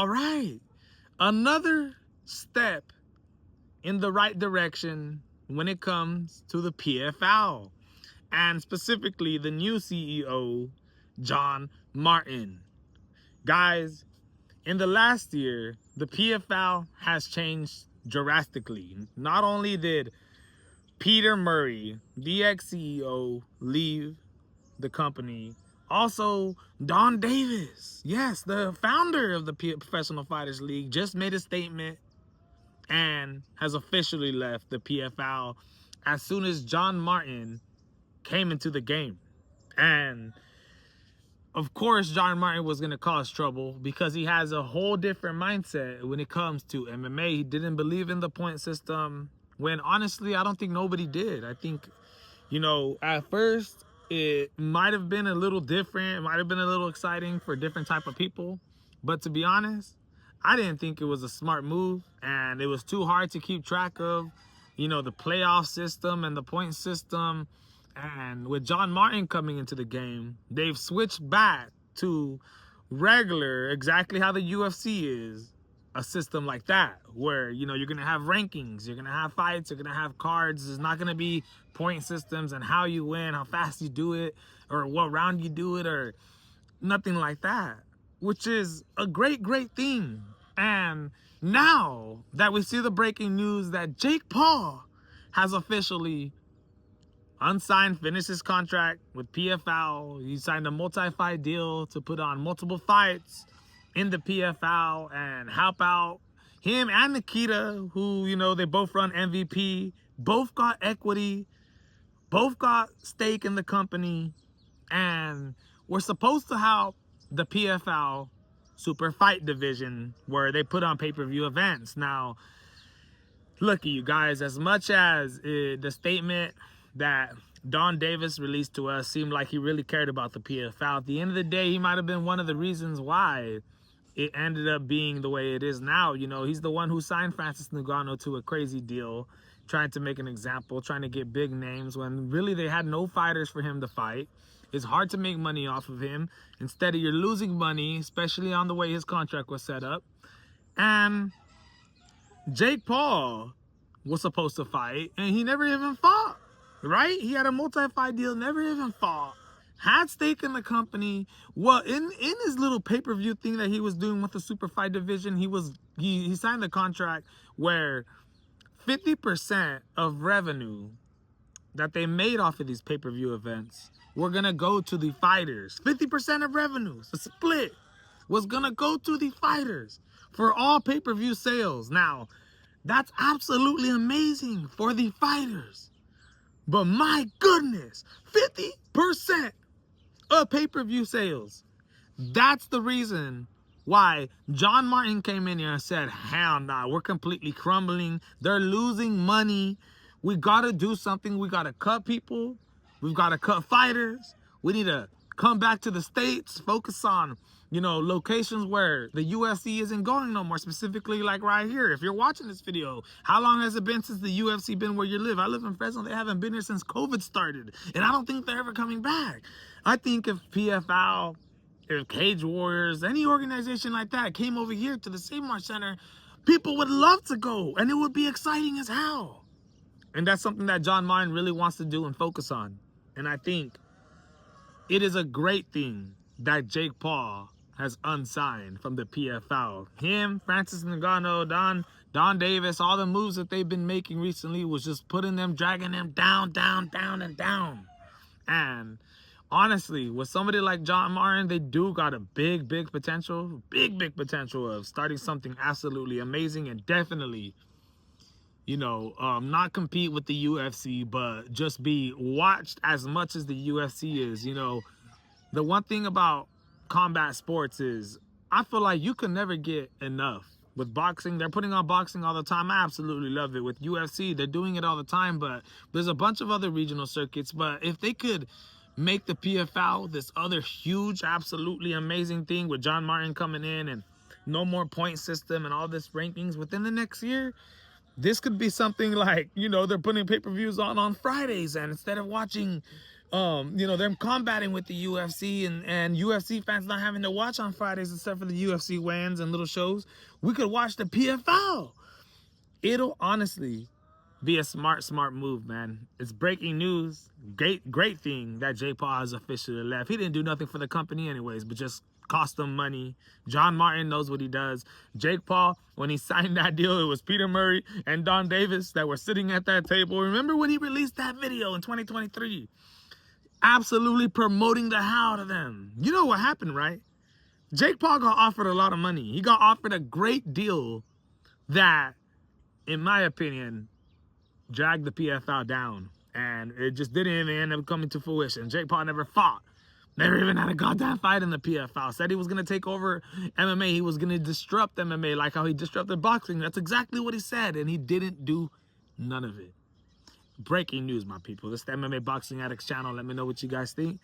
All right. Another step in the right direction when it comes to the PFL, and specifically the new CEO, John Martin. Guys, in the last year, the PFL has changed drastically. Not only did Peter Murray, the ex-CEO, leave the company, also Don Davis, yes, the founder of the Professional Fighters League, just made a statement and has officially left the PFL as soon as John Martin came into the game. And of course, John Martin was going to cause trouble because he has a whole different mindset when it comes to MMA. He didn't believe in the point system when honestly, I don't think nobody did. I think, at first it might have been a little different. It might have been a little exciting for different type of people. But to be honest, I didn't think it was a smart move, and it was too hard to keep track of, the playoff system and the point system. And with John Martin coming into the game, they've switched back to regular, exactly how the UFC is, a system like that, where, you're going to have rankings, you're going to have fights, you're going to have cards. There's not going to be point systems and how you win, how fast you do it, or what round you do it, or nothing like that, which is a great, great thing. And now that we see the breaking news that Jake Paul has officially unsigned, finished his contract with PFL. He signed a multi-fight deal to put on multiple fights in the PFL and help out him and Nikita, who, they both run MVP, both got equity, both got stake in the company, and we're supposed to have the PFL super fight division where they put on pay-per-view events. Now, look, you guys, as much as the statement that Don Davis released to us seemed like he really cared about the PFL, at the end of the day, he might have been one of the reasons why it ended up being the way it is now. He's the one who signed Francis Ngannou to a crazy deal, trying to make an example, trying to get big names when really they had no fighters for him to fight. It's hard to make money off of him. Instead, you're losing money, especially on the way his contract was set up. And Jake Paul was supposed to fight, and he never even fought, right? He had a multi-fight deal, never even fought, had stake in the company. Well, in his little pay-per-view thing that he was doing with the super fight division, he signed a contract where 50% of revenue that they made off of these pay-per-view events were gonna go to the fighters. 50% of revenues, a split, was gonna go to the fighters for all pay-per-view sales. Now, that's absolutely amazing for the fighters. But my goodness, 50% of pay-per-view sales. That's the reason why John Martin came in here and said, hell nah, we're completely crumbling. They're losing money. We got to do something. We got to cut people. We've got to cut fighters. We need to come back to the States, focus on, locations where the UFC isn't going no more, specifically like right here. If you're watching this video, how long has it been since the UFC been where you live? I live in Fresno. They haven't been here since COVID started, and I don't think they're ever coming back. I think if PFL, if Cage Warriors, any organization like that came over here to the Seymour Center, people would love to go, and it would be exciting as hell. And that's something that John Martin really wants to do and focus on. And I think it is a great thing that Jake Paul has unsigned from the PFL. Him, Francis Ngannou, Don Davis, all the moves that they've been making recently was just putting them, dragging them down, down, down, and down. And honestly, with somebody like John Martin, they do got a big, big potential, big potential of starting something absolutely amazing, and definitely, not compete with the UFC, but just be watched as much as the UFC is. The one thing about combat sports is I feel like you can never get enough. With boxing, they're putting on boxing all the time. I absolutely love it. With UFC, they're doing it all the time, but there's a bunch of other regional circuits. But if they could make the PFL this other huge, absolutely amazing thing with John Martin coming in and no more point system and all this rankings within the next year, this could be something like, they're putting pay-per-views on Fridays, and instead of watching You know, them combating with the UFC and UFC fans not having to watch on Fridays except for the UFC weigh-ins and little shows. We could watch the PFL. It'll honestly be a smart move, man. It's breaking news. Great thing that Jake Paul has officially left. He didn't do nothing for the company anyways, but just cost them money. John Martin knows what he does. Jake Paul, when he signed that deal, it was Peter Murray and Don Davis that were sitting at that table. Remember when he released that video in 2023? Absolutely promoting the hell out of them. You know what happened, right? Jake Paul got offered a lot of money. He got offered a great deal that, in my opinion, dragged the PFL down, and it just didn't even end up coming to fruition. Jake Paul never fought. Never even had a goddamn fight in the PFL. Said he was going to take over MMA. He was going to disrupt MMA like how he disrupted boxing. That's exactly what he said, and he didn't do none of it. Breaking news, my people. This is the MMA Boxing Addicts channel. Let me know what you guys think.